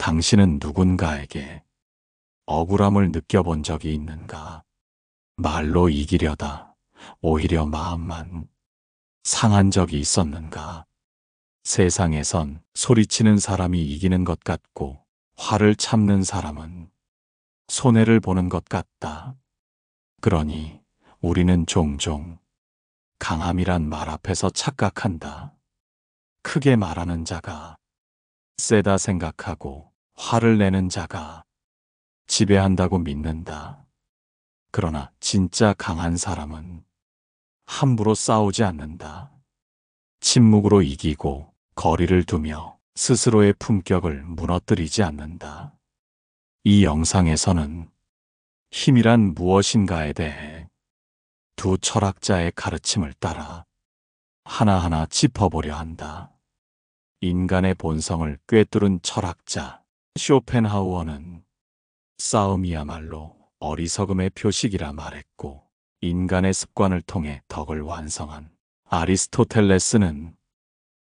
당신은 누군가에게 억울함을 느껴본 적이 있는가? 말로 이기려다 오히려 마음만 상한 적이 있었는가? 세상에선 소리치는 사람이 이기는 것 같고 화를 참는 사람은 손해를 보는 것 같다. 그러니 우리는 종종 강함이란 말 앞에서 착각한다. 크게 말하는 자가 세다 생각하고 화를 내는 자가 지배한다고 믿는다. 그러나 진짜 강한 사람은 함부로 싸우지 않는다. 침묵으로 이기고 거리를 두며 스스로의 품격을 무너뜨리지 않는다. 이 영상에서는 힘이란 무엇인가에 대해 두 철학자의 가르침을 따라 하나하나 짚어보려 한다. 인간의 본성을 꿰뚫은 철학자 쇼펜하우어는 싸움이야말로 어리석음의 표식이라 말했고, 인간의 습관을 통해 덕을 완성한 아리스토텔레스는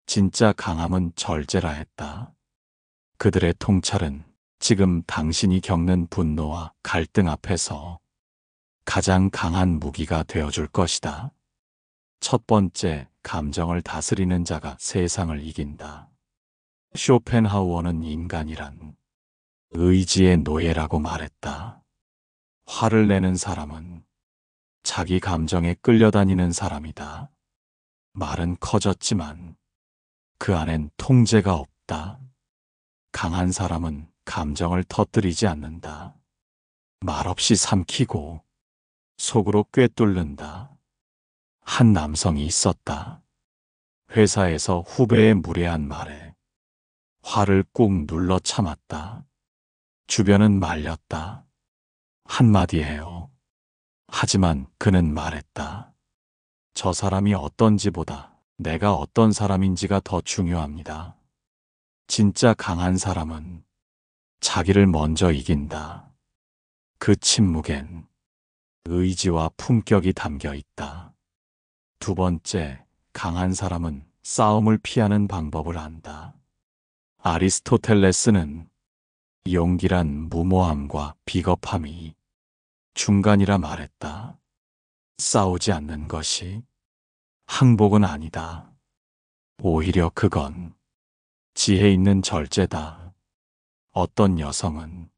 진짜 강함은 절제라 했다. 그들의 통찰은 지금 당신이 겪는 분노와 갈등 앞에서 가장 강한 무기가 되어줄 것이다. 첫 번째, 감정을 다스리는 자가 세상을 이긴다. 쇼펜하우어는 인간이란 의지의 노예라고 말했다. 화를 내는 사람은 자기 감정에 끌려다니는 사람이다. 말은 커졌지만 그 안엔 통제가 없다. 강한 사람은 감정을 터뜨리지 않는다. 말없이 삼키고 속으로 꿰뚫는다. 한 남성이 있었다. 회사에서 후배의 무례한 말에 화를 꾹 눌러 참았다. 주변은 말렸다. 한마디예요. 하지만 그는 말했다. 저 사람이 어떤지보다 내가 어떤 사람인지가 더 중요합니다. 진짜 강한 사람은 자기를 먼저 이긴다. 그 침묵엔 의지와 품격이 담겨 있다. 두 번째, 강한 사람은 싸움을 피하는 방법을 안다. 아리스토텔레스는 용기란 무모함과 비겁함이 중간이라 말했다. 싸우지 않는 것이 항복은 아니다. 오히려 그건 지혜 있는 절제다. 어떤 여성은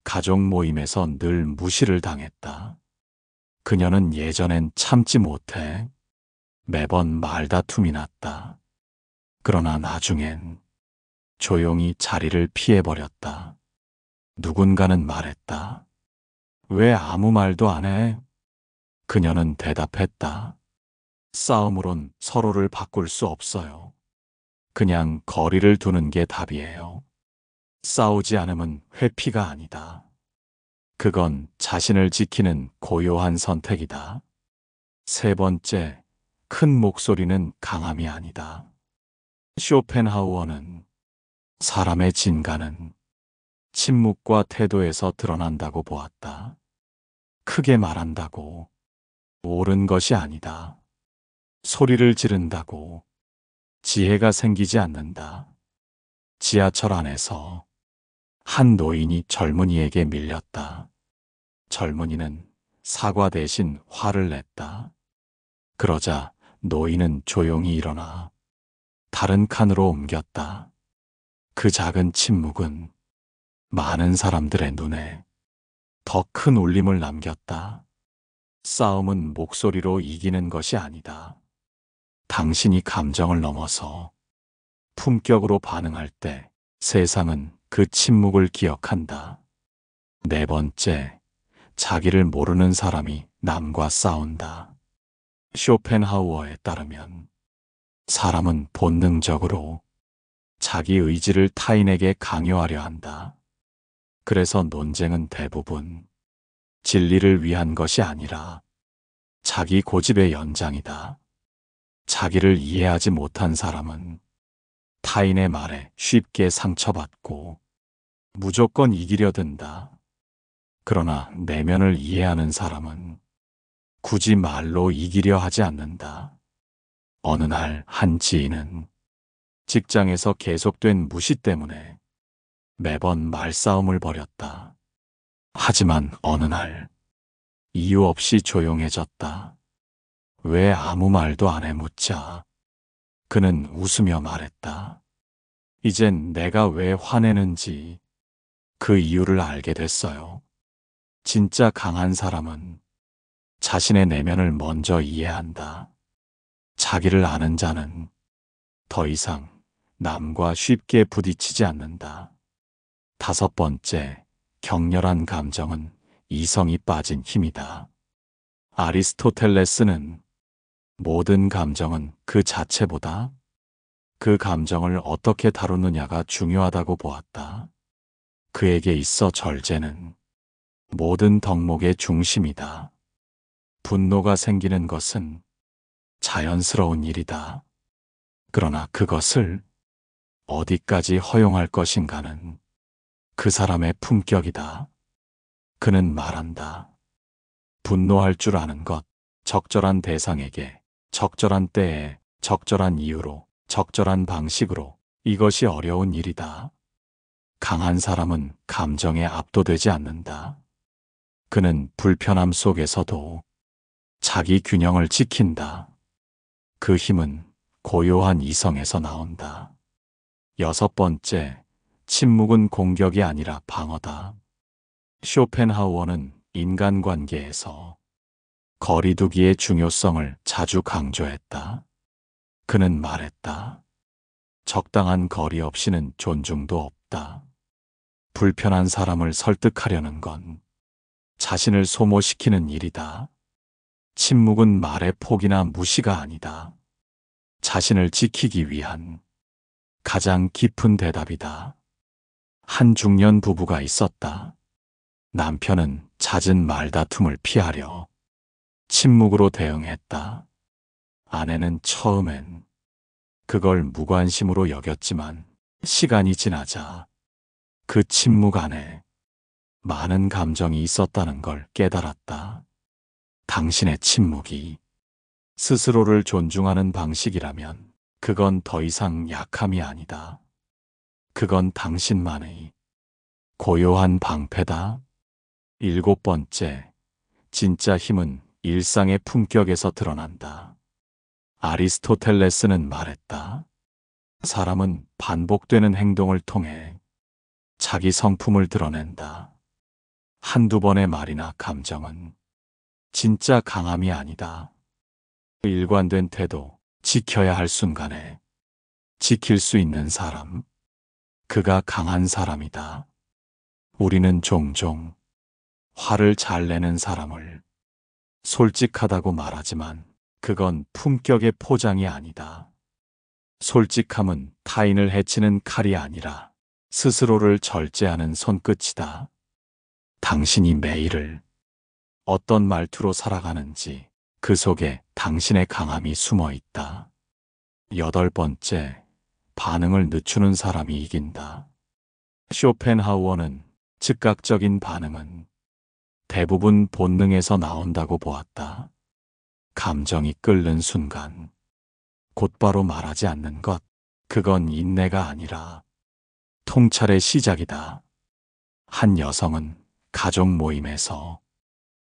가족 모임에서 늘 무시를 당했다. 그녀는 예전엔 참지 못해 매번 말다툼이 났다. 그러나 나중엔 조용히 자리를 피해버렸다. 누군가는 말했다. 왜 아무 말도 안 해? 그녀는 대답했다. 싸움으론 서로를 바꿀 수 없어요. 그냥 거리를 두는 게 답이에요. 싸우지 않으면 회피가 아니다. 그건 자신을 지키는 고요한 선택이다. 세 번째, 큰 목소리는 강함이 아니다. 쇼펜하우어는 사람의 진가는 침묵과 태도에서 드러난다고 보았다. 크게 말한다고 옳은 것이 아니다. 소리를 지른다고 지혜가 생기지 않는다. 지하철 안에서 한 노인이 젊은이에게 밀렸다. 젊은이는 사과 대신 화를 냈다. 그러자 노인은 조용히 일어나 다른 칸으로 옮겼다. 그 작은 침묵은 많은 사람들의 눈에 더 큰 울림을 남겼다. 싸움은 목소리로 이기는 것이 아니다. 당신이 감정을 넘어서 품격으로 반응할 때 세상은 그 침묵을 기억한다. 네 번째, 자기를 모르는 사람이 남과 싸운다. 쇼펜하우어에 따르면 사람은 본능적으로 자기 의지를 타인에게 강요하려 한다. 그래서 논쟁은 대부분 진리를 위한 것이 아니라 자기 고집의 연장이다. 자기를 이해하지 못한 사람은 타인의 말에 쉽게 상처받고 무조건 이기려 든다. 그러나 내면을 이해하는 사람은 굳이 말로 이기려 하지 않는다. 어느 날 한 지인은 직장에서 계속된 무시 때문에 매번 말싸움을 벌였다. 하지만 어느 날 이유 없이 조용해졌다. 왜 아무 말도 안 해 묻자 그는 웃으며 말했다. 이젠 내가 왜 화내는지 그 이유를 알게 됐어요. 진짜 강한 사람은 자신의 내면을 먼저 이해한다. 자기를 아는 자는 더 이상 남과 쉽게 부딪히지 않는다. 5번째, 격렬한 감정은 이성이 빠진 힘이다. 아리스토텔레스는 모든 감정은 그 자체보다 그 감정을 어떻게 다루느냐가 중요하다고 보았다. 그에게 있어 절제는 모든 덕목의 중심이다. 분노가 생기는 것은 자연스러운 일이다. 그러나 그것을 어디까지 허용할 것인가는 그 사람의 품격이다. 그는 말한다. 분노할 줄 아는 것, 적절한 대상에게, 적절한 때에, 적절한 이유로, 적절한 방식으로, 이것이 어려운 일이다. 강한 사람은 감정에 압도되지 않는다. 그는 불편함 속에서도 자기 균형을 지킨다. 그 힘은 고요한 이성에서 나온다. 6번째, 침묵은 공격이 아니라 방어다. 쇼펜하우어는 인간관계에서 거리두기의 중요성을 자주 강조했다. 그는 말했다. 적당한 거리 없이는 존중도 없다. 불편한 사람을 설득하려는 건 자신을 소모시키는 일이다. 침묵은 말의 포기나 무시가 아니다. 자신을 지키기 위한 가장 깊은 대답이다. 한 중년 부부가 있었다. 남편은 잦은 말다툼을 피하려 침묵으로 대응했다. 아내는 처음엔 그걸 무관심으로 여겼지만 시간이 지나자 그 침묵 안에 많은 감정이 있었다는 걸 깨달았다. 당신의 침묵이 스스로를 존중하는 방식이라면 그건 더 이상 약함이 아니다. 그건 당신만의 고요한 방패다. 7번째, 진짜 힘은 일상의 품격에서 드러난다. 아리스토텔레스는 말했다. 사람은 반복되는 행동을 통해 자기 성품을 드러낸다. 한두 번의 말이나 감정은 진짜 강함이 아니다. 일관된 태도, 지켜야 할 순간에 지킬 수 있는 사람, 그가 강한 사람이다. 우리는 종종 화를 잘 내는 사람을 솔직하다고 말하지만 그건 품격의 포장이 아니다. 솔직함은 타인을 해치는 칼이 아니라 스스로를 절제하는 손끝이다. 당신이 매일을 어떤 말투로 살아가는지 그 속에 당신의 강함이 숨어 있다. 8번째, 반응을 늦추는 사람이 이긴다. 쇼펜하우어는 즉각적인 반응은 대부분 본능에서 나온다고 보았다. 감정이 끓는 순간 곧바로 말하지 않는 것, 그건 인내가 아니라 통찰의 시작이다. 한 여성은 가족 모임에서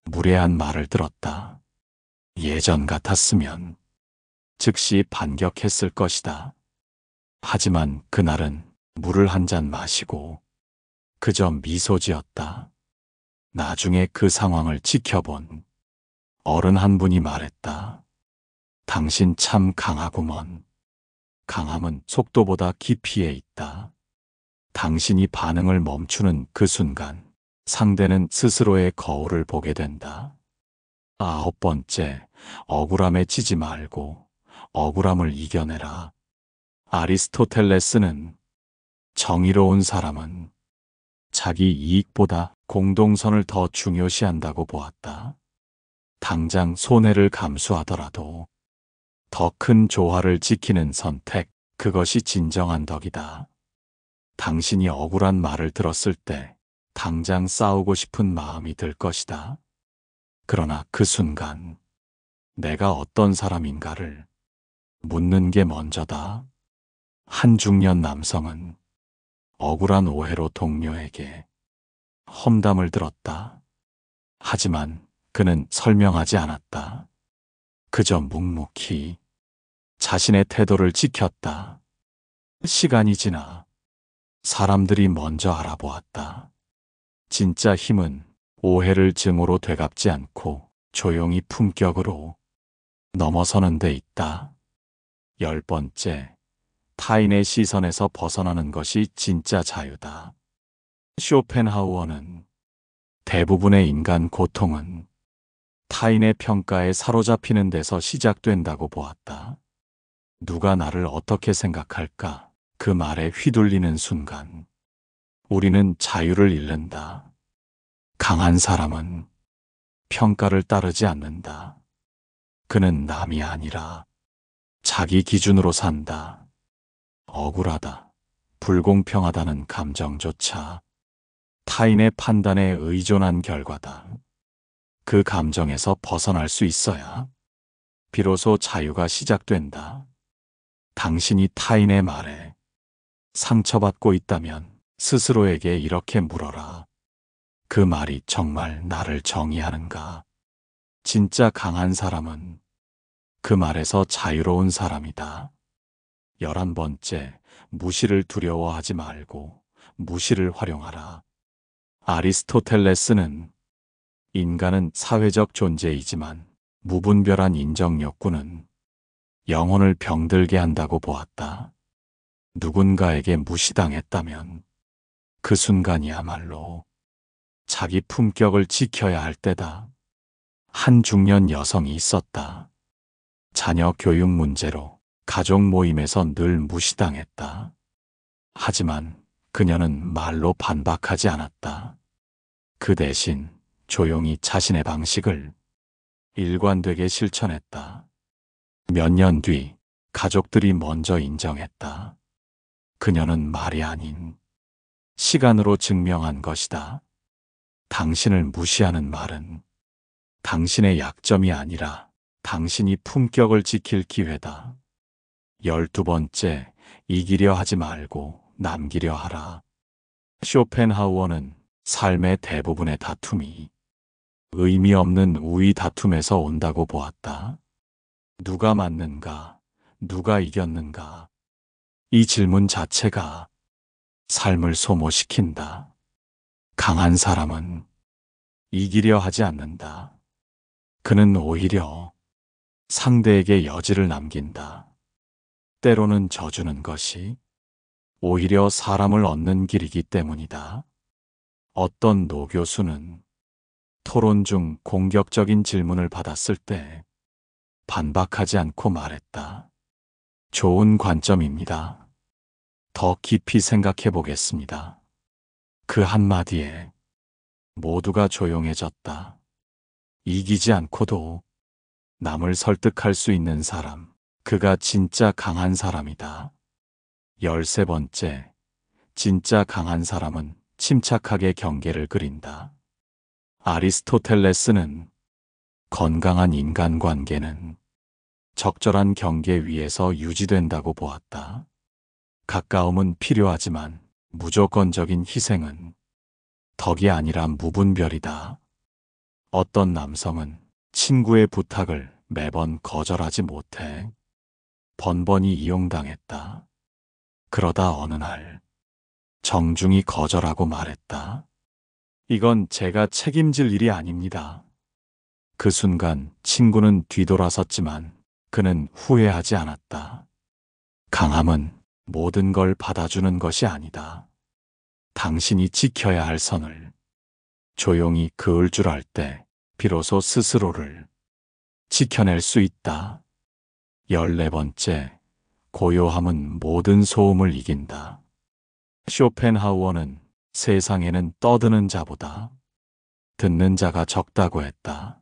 무례한 말을 들었다. 예전 같았으면 즉시 반격했을 것이다. 하지만 그날은 물을 한 잔 마시고 그저 미소 지었다. 나중에 그 상황을 지켜본 어른 한 분이 말했다. 당신 참 강하구먼. 강함은 속도보다 깊이에 있다. 당신이 반응을 멈추는 그 순간 상대는 스스로의 거울을 보게 된다. 9번째, 억울함에 지지 말고 억울함을 이겨내라. 아리스토텔레스는 정의로운 사람은 자기 이익보다 공동선을 더 중요시한다고 보았다. 당장 손해를 감수하더라도 더 큰 조화를 지키는 선택, 그것이 진정한 덕이다. 당신이 억울한 말을 들었을 때 당장 싸우고 싶은 마음이 들 것이다. 그러나 그 순간 내가 어떤 사람인가를 묻는 게 먼저다. 한 중년 남성은 억울한 오해로 동료에게 험담을 들었다. 하지만 그는 설명하지 않았다. 그저 묵묵히 자신의 태도를 지켰다. 시간이 지나 사람들이 먼저 알아보았다. 진짜 힘은 오해를 증오로 되갚지 않고 조용히 품격으로 넘어서는 데 있다. 10번째, 타인의 시선에서 벗어나는 것이 진짜 자유다. 쇼펜하우어는 대부분의 인간 고통은 타인의 평가에 사로잡히는 데서 시작된다고 보았다. 누가 나를 어떻게 생각할까? 그 말에 휘둘리는 순간 우리는 자유를 잃는다. 강한 사람은 평가를 따르지 않는다. 그는 남이 아니라 자기 기준으로 산다. 억울하다, 불공평하다는 감정조차 타인의 판단에 의존한 결과다. 그 감정에서 벗어날 수 있어야 비로소 자유가 시작된다. 당신이 타인의 말에 상처받고 있다면 스스로에게 이렇게 물어라. 그 말이 정말 나를 정의하는가? 진짜 강한 사람은 그 말에서 자유로운 사람이다. 11번째, 무시를 두려워하지 말고 무시를 활용하라. 아리스토텔레스는 인간은 사회적 존재이지만 무분별한 인정 욕구는 영혼을 병들게 한다고 보았다. 누군가에게 무시당했다면 그 순간이야말로 자기 품격을 지켜야 할 때다. 한 중년 여성이 있었다. 자녀 교육 문제로 가족 모임에서 늘 무시당했다. 하지만 그녀는 말로 반박하지 않았다. 그 대신 조용히 자신의 방식을 일관되게 실천했다. 몇 년 뒤 가족들이 먼저 인정했다. 그녀는 말이 아닌 시간으로 증명한 것이다. 당신을 무시하는 말은 당신의 약점이 아니라 당신이 품격을 지킬 기회다. 12번째, 이기려 하지 말고 남기려 하라. 쇼펜하우어는 삶의 대부분의 다툼이 의미 없는 우위 다툼에서 온다고 보았다. 누가 맞는가? 누가 이겼는가? 이 질문 자체가 삶을 소모시킨다. 강한 사람은 이기려 하지 않는다. 그는 오히려 상대에게 여지를 남긴다. 때로는 져주는 것이 오히려 사람을 얻는 길이기 때문이다. 어떤 노교수는 토론 중 공격적인 질문을 받았을 때 반박하지 않고 말했다. 좋은 관점입니다. 더 깊이 생각해 보겠습니다. 그 한마디에 모두가 조용해졌다. 이기지 않고도 남을 설득할 수 있는 사람, 그가 진짜 강한 사람이다. 13번째, 진짜 강한 사람은 침착하게 경계를 그린다. 아리스토텔레스는 건강한 인간관계는 적절한 경계 위에서 유지된다고 보았다. 가까움은 필요하지만 무조건적인 희생은 덕이 아니라 무분별이다. 어떤 남성은 친구의 부탁을 매번 거절하지 못해 번번이 이용당했다. 그러다 어느 날 정중히 거절하고 말했다. 이건 제가 책임질 일이 아닙니다. 그 순간 친구는 뒤돌아섰지만 그는 후회하지 않았다. 강함은 모든 걸 받아주는 것이 아니다. 당신이 지켜야 할 선을 조용히 그을 줄 알 때 비로소 스스로를 지켜낼 수 있다. 14번째, 고요함은 모든 소음을 이긴다. 쇼펜하우어는 세상에는 떠드는 자보다 듣는 자가 적다고 했다.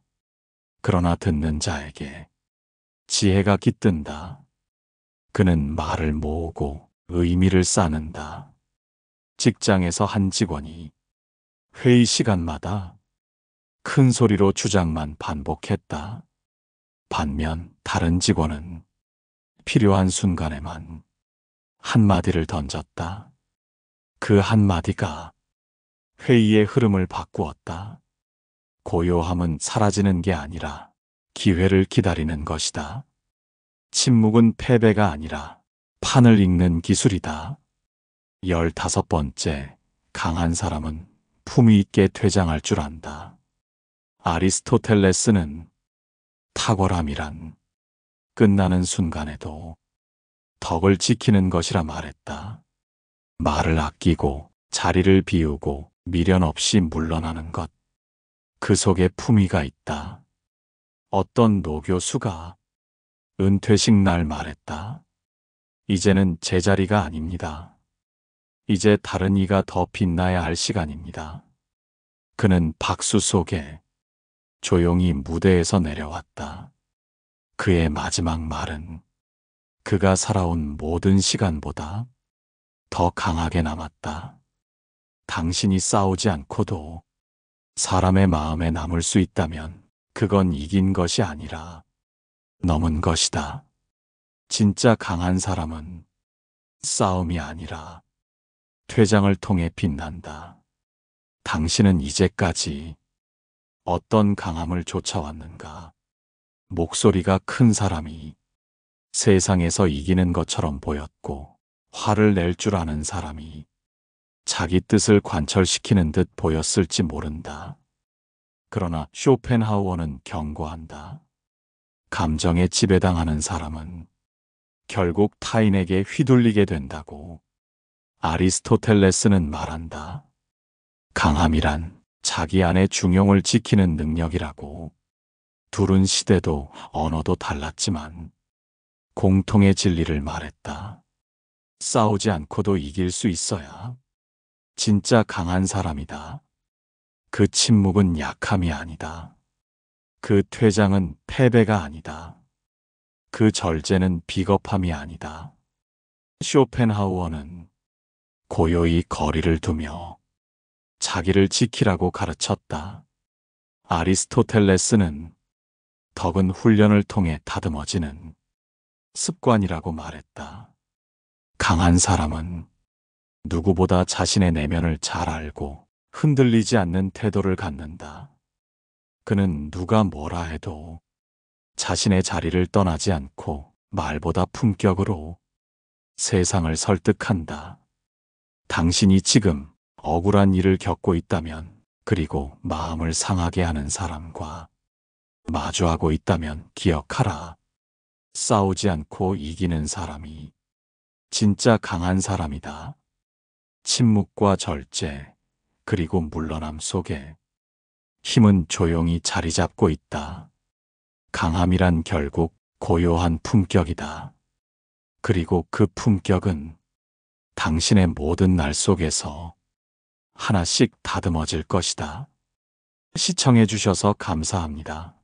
그러나 듣는 자에게 지혜가 깃든다. 그는 말을 모으고 의미를 쌓는다. 직장에서 한 직원이 회의 시간마다 큰 소리로 주장만 반복했다. 반면 다른 직원은 필요한 순간에만 한마디를 던졌다. 그 한마디가 회의의 흐름을 바꾸었다. 고요함은 사라지는 게 아니라 기회를 기다리는 것이다. 침묵은 패배가 아니라 판을 읽는 기술이다. 15번째, 강한 사람은 품위 있게 퇴장할 줄 안다. 아리스토텔레스는 탁월함이란 끝나는 순간에도 덕을 지키는 것이라 말했다. 말을 아끼고 자리를 비우고 미련 없이 물러나는 것. 그 속에 품위가 있다. 어떤 노교수가 은퇴식 날 말했다. 이제는 제자리가 아닙니다. 이제 다른 이가 더 빛나야 할 시간입니다. 그는 박수 속에 조용히 무대에서 내려왔다. 그의 마지막 말은 그가 살아온 모든 시간보다 더 강하게 남았다. 당신이 싸우지 않고도 사람의 마음에 남을 수 있다면 그건 이긴 것이 아니라 넘은 것이다. 진짜 강한 사람은 싸움이 아니라 퇴장을 통해 빛난다. 당신은 이제까지 어떤 강함을 쫓아왔는가? 목소리가 큰 사람이 세상에서 이기는 것처럼 보였고, 화를 낼 줄 아는 사람이 자기 뜻을 관철시키는 듯 보였을지 모른다. 그러나 쇼펜하우어는 경고한다. 감정에 지배당하는 사람은 결국 타인에게 휘둘리게 된다고. 아리스토텔레스는 말한다. 강함이란 자기 안의 중용을 지키는 능력이라고. 둘은 시대도 언어도 달랐지만 공통의 진리를 말했다. 싸우지 않고도 이길 수 있어야 진짜 강한 사람이다. 그 침묵은 약함이 아니다. 그 퇴장은 패배가 아니다. 그 절제는 비겁함이 아니다. 쇼펜하우어는 고요히 거리를 두며 자기를 지키라고 가르쳤다. 아리스토텔레스는 덕은 훈련을 통해 다듬어지는 습관이라고 말했다. 강한 사람은 누구보다 자신의 내면을 잘 알고 흔들리지 않는 태도를 갖는다. 그는 누가 뭐라 해도 자신의 자리를 떠나지 않고 말보다 품격으로 세상을 설득한다. 당신이 지금 억울한 일을 겪고 있다면, 그리고 마음을 상하게 하는 사람과 마주하고 있다면 기억하라. 싸우지 않고 이기는 사람이 진짜 강한 사람이다. 침묵과 절제, 그리고 물러남 속에 힘은 조용히 자리 잡고 있다. 강함이란 결국 고요한 품격이다. 그리고 그 품격은 당신의 모든 날 속에서 하나씩 다듬어질 것이다. 시청해 주셔서 감사합니다.